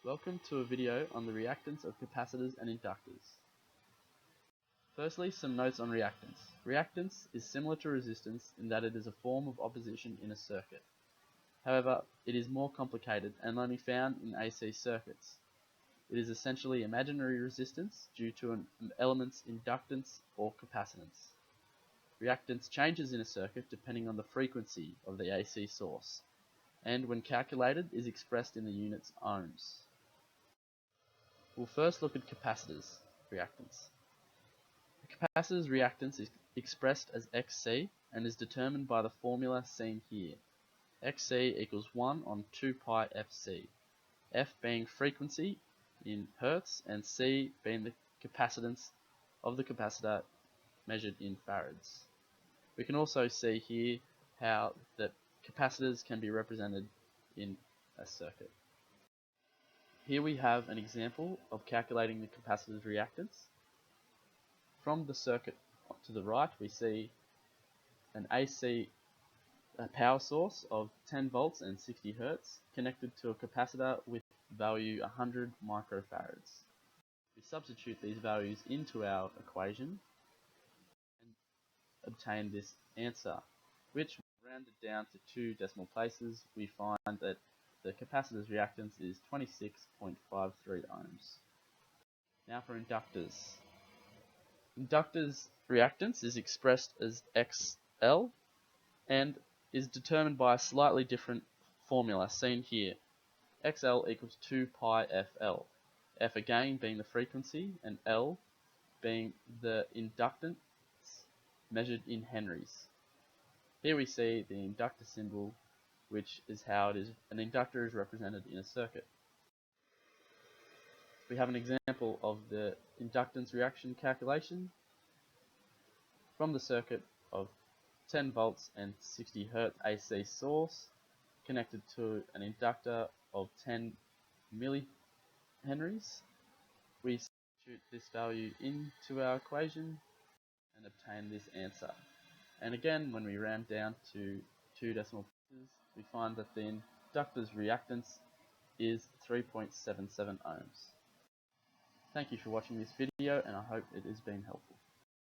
Welcome to a video on the reactance of capacitors and inductors. Firstly, some notes on reactance. Reactance is similar to resistance in that it is a form of opposition in a circuit. However, it is more complicated and only found in AC circuits. It is essentially imaginary resistance due to an element's inductance or capacitance. Reactance changes in a circuit depending on the frequency of the AC source, and when calculated is expressed in the units ohms. We'll first look at capacitors reactance. A capacitor's reactance is expressed as Xc and is determined by the formula seen here. Xc equals 1 on 2 pi Fc, F being frequency in Hertz and C being the capacitance of the capacitor measured in farads. We can also see here how that capacitors can be represented in a circuit. Here we have an example of calculating the capacitor's reactance. From the circuit to the right, we see an AC power source of 10 volts and 60 Hertz connected to a capacitor with value 100 microfarads. We substitute these values into our equation and obtain this answer, which, rounded down to 2 decimal places, we find that the capacitor's reactance is 26.53 ohms. Now for inductors. Inductors' reactance is expressed as XL and is determined by a slightly different formula seen here. XL equals 2 pi FL, F again being the frequency and L being the inductance measured in henries. Here we see the inductor symbol, which is how an inductor is represented in a circuit. We have an example of the inductance reaction calculation from the circuit of 10 volts and 60 Hertz AC source connected to an inductor of 10 millihenries. We substitute this value into our equation and obtain this answer. And again, when we round down to 2 decimal places, we find that the inductor's reactance is 3.77 ohms. Thank you for watching this video, and I hope it has been helpful.